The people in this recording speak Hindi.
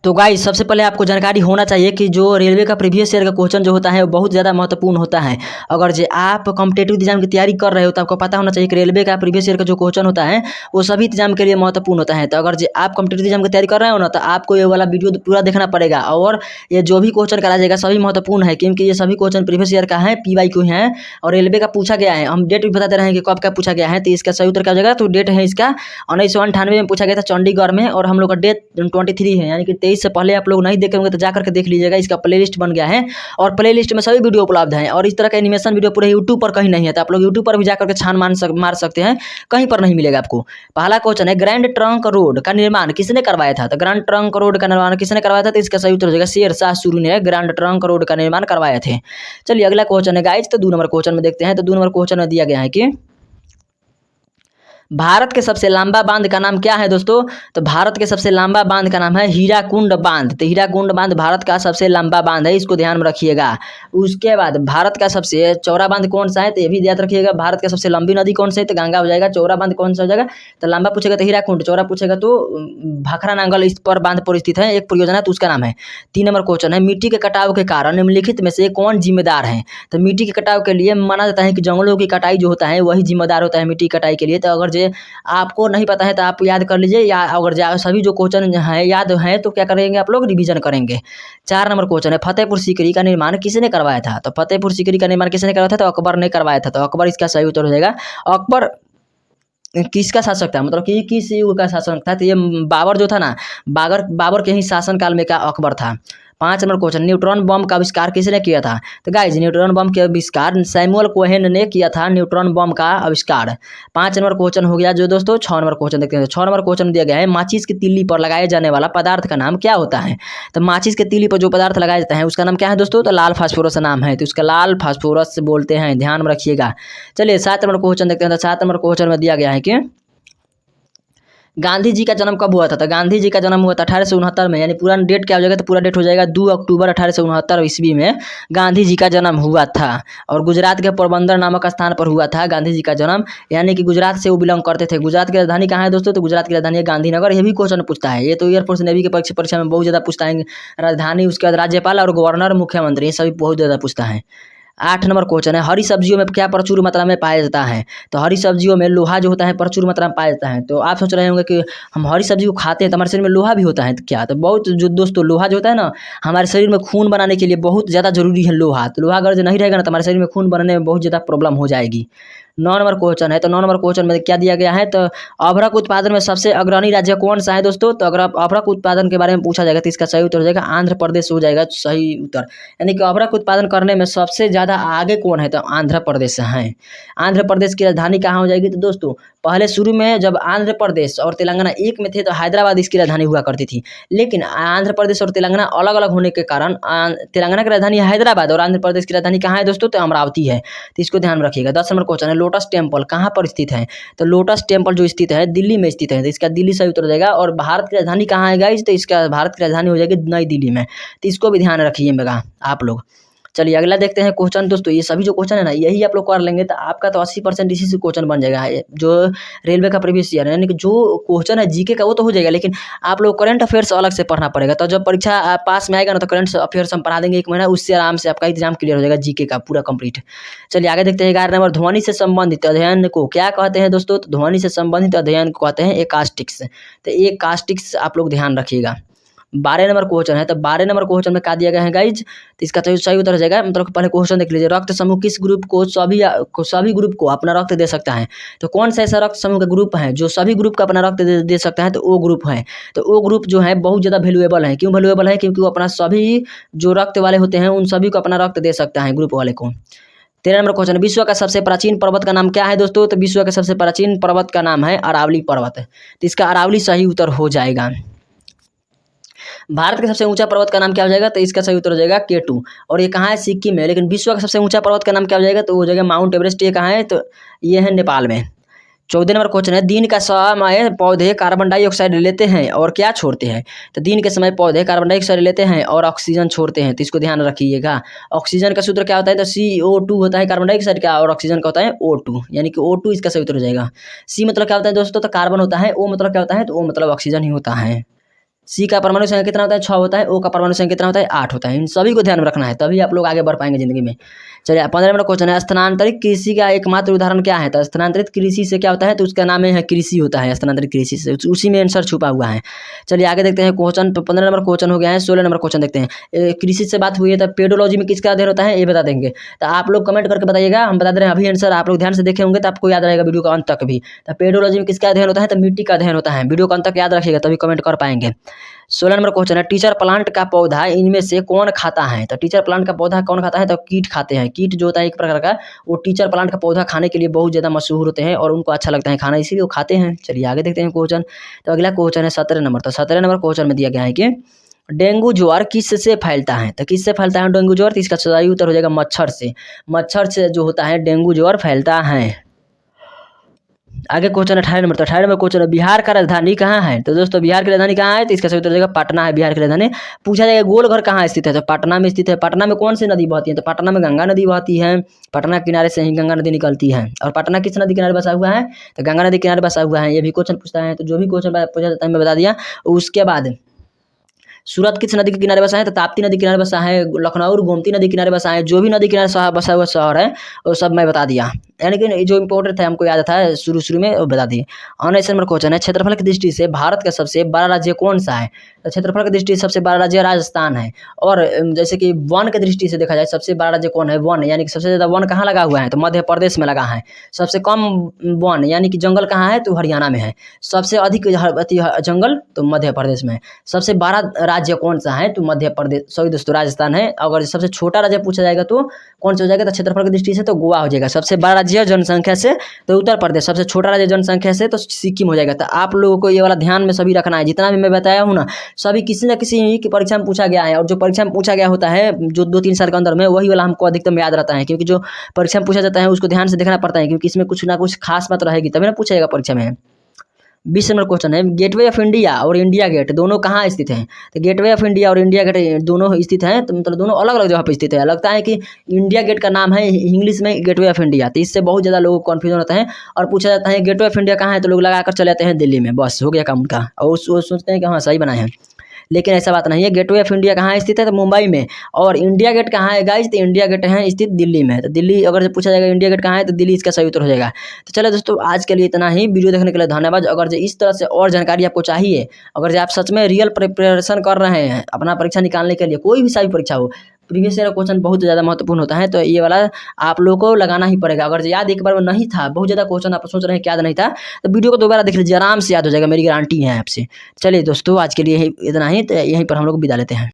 तो गाइस सबसे पहले आपको जानकारी होना चाहिए कि जो रेलवे का प्रीवियस ईयर का क्वेश्चन जो होता है वो बहुत ज़्यादा महत्वपूर्ण होता है। अगर जो आप कॉम्पिटेटिव एग्जाम की तैयारी कर रहे हो तो आपको पता होना चाहिए कि रेलवे का प्रीवियस ईयर का जो क्वेश्चन होता है वो सभी एग्जाम के लिए महत्वपूर्ण होता है। तो अगर जो आप कॉम्पिटेटिव एग्जाम की तैयारी कर रहे हो ना तो आपको ये वाला वीडियो पूरा देखना पड़ेगा। और ये जो भी क्वेश्चन कराया जाएगा सभी महत्वपूर्ण है, क्योंकि ये सभी क्वेश्चन प्रीवियस ईयर का है, PYQ है और रेलवे का पूछा गया है। हम डेट भी बता दे रहे हैं कि कब का पूछा गया है। तो इसका सही उत्तर क्या हो जाएगा, तो डेट है इसका 1998 में पूछा गया था चंडीगढ़ में, और हम लोग का डेट 23 है, यानी कि 23 से पहले आप लोग नहीं देखे होंगे तो जा करके देख लीजिएगा। इसका प्लेलिस्ट बन गया है और प्लेलिस्ट में सभी वीडियो उपलब्ध हैं। और इस तरह का एनिमेशन वीडियो पूरे यूट्यूब पर कहीं नहीं है, तो आप लोग यूट्यूब पर भी जाकर के छान मार सकते हैं, कहीं पर नहीं मिलेगा आपको। पहला क्वेश्चन है, ग्रैंड ट्रंक रोड का निर्माण किसने करवाया था। तो ग्रैंड ट्रंक रोड का निर्माण किसने करवाया था, तो इसका सही उत्तर हो जाएगा शेरशाह सूरी ने ग्रैंड ट्रंक रोड का निर्माण करवाए थे। चलिए अगला क्वेश्चन है गाइस, तो 2 नंबर क्वेश्चन में देखते हैं। तो 2 नंबर क्वेश्चन में दिया गया है कि भारत के सबसे लंबा बांध का नाम क्या है दोस्तों। तो भारत के सबसे लंबा बांध का नाम है हीराकुंड बांध। तो हीराकुंड बांध भारत का सबसे लंबा बांध है, इसको ध्यान में रखिएगा। उसके बाद भारत का सबसे चौड़ा बांध कौन सा है, तो ये भी याद रखिएगा। भारत की सबसे लंबी नदी कौन सी है, तो गंगा हो जाएगा। चौड़ा बांध कौन सा हो जाएगा, तो लंबा पूछेगा तो हीराकुंड, चौड़ा पूछेगा तो भाखड़ा नांगल इस पर बांध पर स्थित है एक परियोजना, तो उसका नाम है। 3 नंबर क्वेश्चन है, मिट्टी के कटाव के कारण निम्नलिखित में से कौन जिम्मेदार है। तो मिट्टी के कटाव के लिए माना जाता है कि जंगलों की कटाई जो होता है वही जिम्मेदार होता है मिट्टी की कटाई के लिए। तो अगर जो आपको नहीं पता है तो आप याद कर लीजिए, या अगर सभी जो क्वेश्चन है याद है तो क्या करेंगे आप लोग, रिवीजन करेंगे। 4 नंबर क्वेश्चन है, फतेहपुर सीकरी का निर्माण किसने करवाया था। तो फतेहपुर सीकरी का निर्माण किसने करवाया था, तो अकबर ने करवाया था। तो अकबर इसका सही उत्तर हो जाएगा। अकबर किसका शासक था, मतलब कि किस युग का शासक था, तो ये बाबर जो था ना, बाबर के ही शासन काल में का अकबर था। 5 नंबर क्वेश्चन, न्यूट्रॉन बम का आविष्कार किसने किया था। तो गाइज न्यूट्रॉन बम के आविष्कार सैमुअल कोहेन ने किया था, न्यूट्रॉन बम का आविष्कार। 5 नंबर क्वेश्चन हो गया जो दोस्तों। 6 नंबर क्वेश्चन देखते हैं। 6 नंबर क्वेश्चन दिया गया है, माचिस की तीली पर लगाए जाने वाला पदार्थ का नाम क्या होता है। तो माचिस के तीली पर जो पदार्थ लगाया जाता है उसका नाम क्या है दोस्तों, तो लाल फास्फोरस नाम है, तो उसका लाल फास्फोरस बोलते हैं, ध्यान में रखिएगा। चलिए 7 नंबर क्वेश्चन देखते हैं। तो 7 नंबर क्वेश्चन में दिया गया है कि गांधी जी का जन्म कब हुआ था। तो गांधी जी का जन्म हुआ था 1869 में, यानी पूरा डेट क्या हो जाएगा, तो पूरा डेट हो जाएगा 2 अक्टूबर 1869 ईस्वी में गांधी जी का जन्म हुआ था। और गुजरात के पोरबंदर नामक स्थान पर हुआ था गांधी जी का जन्म, यानी कि गुजरात से वो बिलोंग करते थे। गुजरात की राजधानी कहाँ है दोस्तों, तो गुजरात की राजधानी है गांधीनगर। ये भी क्वेश्चन पूछता है, ये तो एयरफोर्स नेवी के परीक्षा में बहुत ज़्यादा पूछता है। राजधानी, उसके बाद राज्यपाल और गवर्नर, मुख्यमंत्री, ये सभी बहुत ज़्यादा पूछता है। 8 नंबर क्वेश्चन है, हरी सब्जियों में क्या प्रचुर मात्रा में पाया जाता है। तो हरी सब्जियों में लोहा जो होता है प्रचुर मात्रा में पाया जाता है। तो आप सोच रहे होंगे कि हम हरी सब्जी को खाते हैं तो हमारे शरीर में लोहा भी होता है, तो क्या, तो बहुत जो दोस्तों लोहा जो होता है ना, हमारे शरीर में खून बनाने के लिए बहुत ज़्यादा जरूरी है लोहा। तो लोहा अगर जो नहीं रहेगा ना तो हमारे शरीर में खून बनने में बहुत ज़्यादा प्रॉब्लम हो जाएगी। 9 नंबर क्वेश्चन है। तो 9 नंबर क्वेश्चन में क्या दिया गया है, तो अभ्रक उत्पादन में सबसे अग्रणी राज्य कौन सा है दोस्तों। तो अगर आप अभ्रक उत्पादन के बारे में पूछा जाएगा तो इसका सही उत्तर हो जाएगा आंध्र प्रदेश हो जाएगा सही उत्तर। यानी कि अभ्रक उत्पादन करने में सबसे ज़्यादा आगे कौन है, तो आंध्र प्रदेश है। आंध्र प्रदेश की राजधानी कहाँ हो जाएगी, तो दोस्तों पहले शुरू में जब आंध्र प्रदेश और तेलंगाना एक में थे तो हैदराबाद इसकी राजधानी हुआ करती थी, लेकिन आंध्र प्रदेश और तेलंगाना अलग अलग होने के कारण तेलंगाना की राजधानी हैदराबाद और आंध्र प्रदेश की राजधानी कहाँ है दोस्तों, तो अमरावती है। तो इसको ध्यान में रखिएगा। 10 नंबर क्वेश्चन है, लोटस टेम्पल कहाँ पर स्थित है। तो लोटस टेम्पल जो स्थित है दिल्ली में स्थित है, तो इसका दिल्ली सही उत्तर हो जाएगा। और भारत की राजधानी कहाँ है गाइस, तो इसका भारत की राजधानी हो जाएगी नई दिल्ली में। तो इसको भी ध्यान रखिएगा आप लोग। चलिए अगला देखते हैं क्वेश्चन दोस्तों। ये सभी जो क्वेश्चन है ना यही आप लोग कर लेंगे तो आपका तो 80% इसी से क्वेश्चन बन जाएगा। जो रेलवे का प्रीवियस ईयर है, यानी कि जो क्वेश्चन है जीके का वो तो हो जाएगा, लेकिन आप लोग करंट अफेयर्स अलग से पढ़ना पड़ेगा। तो जब परीक्षा पास में आएगा ना तो करंट अफेयर्स हम पढ़ा देंगे 1 महीना, उससे आराम से आपका एग्जाम क्लियर हो जाएगा जीके का पूरा कंप्लीट। चलिए आगे देखते हैं 11 नंबर, ध्वनि से संबंधित अध्ययन को क्या कहते हैं दोस्तों। तो ध्वनि से संबंधित अध्ययन को कहते हैं एकास्टिक्स। तो एकास्टिक्स आप लोग ध्यान रखिएगा। 12 नंबर क्वेश्चन है। तो 12 नंबर क्वेश्चन में क्या दिया गया है गाइज, तो इसका सही उत्तर हो जाएगा। मतलब पहले क्वेश्चन देख लीजिए, रक्त समूह किस ग्रुप को सभी ग्रुप को अपना रक्त दे सकता है। तो कौन सा ऐसा रक्त समूह का ग्रुप है जो सभी ग्रुप का अपना रक्त दे सकता है, तो ओ ग्रुप है। तो ओ ग्रुप जो है बहुत ज़्यादा वैल्यूएबल है। क्यों वैल्यूएबल है, क्योंकि वो अपना सभी जो रक्त वाले होते हैं उन सभी को अपना रक्त दे सकता है ग्रुप वाले को। 13 नंबर क्वेश्चन, विश्व का सबसे प्राचीन पर्वत का नाम क्या है दोस्तों। तो विश्व का सबसे प्राचीन पर्वत का नाम है अरावली पर्वत। तो इसका अरावली सही उत्तर हो जाएगा। भारत का सबसे ऊंचा पर्वत का नाम क्या हो जाएगा, तो इसका सही उत्तर हो जाएगा K2। और ये कहाँ है, सिक्किम में। लेकिन विश्व का सबसे ऊंचा पर्वत का नाम क्या हो जाएगा, तो वो हो जाएगा माउंट एवरेस्ट। ये कहाँ है, तो ये है नेपाल में। 14 नंबर क्वेश्चन है, दिन का समय पौधे कार्बन डाइऑक्साइड लेते हैं और क्या छोड़ते हैं। तो दिन के समय पौधे कार्बन डाइऑक्साइड लेते हैं और ऑक्सीजन छोड़ते हैं। तो इसको ध्यान रखिएगा। ऑक्सीजन का सूत्र क्या होता है, तो CO2 होता है कार्बन डाइऑक्साइड का, और ऑक्सीजन का होता है O2, यानी कि O2 इसका सही उत्तर हो जाएगा। C मतलब क्या होता है दोस्तों, तो कार्बन होता है। O मतलब क्या होता है, तो O मतलब ऑक्सीजन ही होता है। सी का परमाणु संख्या कितना होता है 6 होता है, ओ का परमाणु संख्या कितना होता है 8 होता है। इन सभी को ध्यान में रखना है, तभी आप लोग आगे बढ़ पाएंगे जिंदगी में। चलिए 15 नंबर क्वेश्चन है, स्थानांतरित कृषि का एकमात्र उदाहरण क्या है? तो स्थानांतरित कृषि से क्या होता है? तो उसका नाम है कृषि होता है, स्थानांतरित कृषि से, उसी में आंसर छुपा हुआ है। चलिए आगे देखते हैं क्वेश्चन, 15 नंबर क्वेश्चन हो गया है। 16 नंबर क्वेश्चन देखते हैं, कृषि से बात हुई है तो पेडोलॉजी में किसका अध्ययन होता है ये बता देंगे। तो आप लोग कमेंट करके बताइएगा, हम बता दे रहे हैं अभी आंसर, आप लोग ध्यान से देखे होंगे तो आपको याद रहेगा वीडियो का अंत तक भी। तो पेडोलॉजी में किसका अध्ययन होता है? तो मिट्टी का अध्ययन होता है। वीडियो का अंत तक याद रखिएगा तभी कमेंट कर पाएंगे। 16 नंबर क्वेश्चन है, टीचर प्लांट का पौधा इनमें से कौन खाता है? तो टीचर प्लांट का पौधा कौन खाता है? तो कीट खाते हैं। कीट जो होता है एक प्रकार का, वो टीचर प्लांट का पौधा खाने के लिए बहुत ज़्यादा मशहूर होते हैं और उनको अच्छा लगता है खाना, इसीलिए वो खाते हैं। चलिए आगे देखते हैं क्वेश्चन। तो अगला क्वेश्चन है 17 नंबर। तो 17 नंबर क्वेश्चन में दिया गया है कि डेंगू ज्वर किससे फैलता है? तो किससे फैलता है डेंगू ज्वर? तो इसका सही उत्तर हो जाएगा मच्छर से। मच्छर से जो होता है डेंगू ज्वर फैलता है। आगे क्वेश्चन 18 नंबर। तो 18 नंबर क्वेश्चन है, बिहार का राजधानी कहाँ है? तो दोस्तों बिहार की राजधानी कहाँ है? तो इसका सही उत्तर हो जाएगा पटना है बिहार की राजधानी। पूछा जाएगा गोल घर कहाँ स्थित है? तो पटना में स्थित है। पटना में कौन सी नदी बहती है? तो पटना में गंगा नदी बहती है। पटना किनारे से ही गंगा नदी निकलती है। और पटना किस नदी किनारे बसा हुआ है? तो गंगा नदी किनारे बसा हुआ है। ये भी क्वेश्चन पूछता है, तो जो भी क्वेश्चन पूछा जाता है मैं बता दिया। उसके बाद सूरत किस नदी के किनारे बसा है? तो ताप्ती नदी किनारे बसा है। लखनऊ गोमती नदी किनारे बसा है। जो भी नदी किनारे बसा हुआ शहर है वो सब मैं बता दिया, यानी कि जो इंपॉर्टेंट था हमको याद था शुरू में वो बता दिए। और नेक्स्ट नंबर क्वेश्चन है, क्षेत्रफल की दृष्टि से भारत का सबसे बड़ा राज्य कौन सा है? तो क्षेत्रफल की दृष्टि से सबसे बड़ा राज्य राजस्थान है। और जैसे कि वन की दृष्टि से देखा जाए सबसे बड़ा राज्य कौन है? वन, यानी कि सबसे ज़्यादा वन कहाँ लगा हुआ है? तो मध्य प्रदेश में लगा है। सबसे कम वन यानी कि जंगल कहाँ है? तो हरियाणा में है। सबसे अधिक जंगल तो मध्य प्रदेश में है। सबसे बड़ा राज्य कौन सा है? तो मध्य प्रदेश, सॉरी दोस्तों राजस्थान है। अगर सबसे छोटा राज्य पूछा जाएगा तो कौन सा हो जाएगा? तो क्षेत्रफल की दृष्टि से तो गोवा हो जाएगा। सबसे बड़ा राज्य जनसंख्या से तो उत्तर प्रदेश। सबसे छोटा राज्य जनसंख्या से तो सिक्किम हो जाएगा। तो आप लोगों को ये वाला ध्यान में सभी रखना है, जितना भी मैं बताया हूँ ना सभी किसी न किसी की परीक्षा में पूछा गया है। और जो परीक्षा में पूछा गया होता है जो 2-3 साल के अंदर में, वही वाला हमको अधिकतम याद रहता है, क्योंकि जो परीक्षा में पूछा जाता है उसको ध्यान से देखना पड़ता है, क्योंकि इसमें कुछ ना कुछ खास बात रहेगी तभी ना पूछा जाएगा परीक्षा में। 20 नंबर क्वेश्चन है, गेटवे ऑफ इंडिया और इंडिया गेट दोनों कहाँ स्थित हैं? तो गेटवे ऑफ इंडिया और इंडिया गेट दोनों स्थित हैं, तो मतलब दोनों अलग अलग जगह पर स्थित है। लगता है कि इंडिया गेट का नाम है इंग्लिश में गेटवे ऑफ इंडिया, तो इससे बहुत ज़्यादा लोगों को कन्फ्यूजन होता है। और पूछा जाता है गेटवे ऑफ इंडिया कहाँ है, तो लोग लगा कर चले जाते हैं दिल्ली में, बस हो गया काम उनका, और वो सोचते हैं कि हाँ सही बनाए हैं। लेकिन ऐसा बात नहीं है। गेटवे ऑफ इंडिया कहाँ स्थित है? तो मुंबई में। और इंडिया गेट कहाँ है गाइज? तो इंडिया गेट है स्थित दिल्ली में। तो दिल्ली अगर पूछा जाएगा इंडिया गेट कहाँ है तो दिल्ली इसका सही उत्तर हो जाएगा। तो चलो दोस्तों आज के लिए इतना ही। वीडियो देखने के लिए धन्यवाद। अगर जो इस तरह से और जानकारी आपको चाहिए, अगर जो आप सच में रियल प्रिपरेशन कर रहे हैं अपना परीक्षा निकालने के लिए, कोई भी सा भी परीक्षा हो, प्रीवियस ईयर क्वेश्चन बहुत ज़्यादा महत्वपूर्ण होता है, तो ये वाला आप लोगों को लगाना ही पड़ेगा। अगर याद एक बार में नहीं था, बहुत ज़्यादा क्वेश्चन आप सोच रहे हैं कि याद नहीं था, तो वीडियो को दोबारा देख लीजिए, आराम से याद हो जाएगा, मेरी गारंटी है आपसे। चलिए दोस्तों आज के लिए इतना ही, तो यहीं पर हम लोग विदा लेते हैं।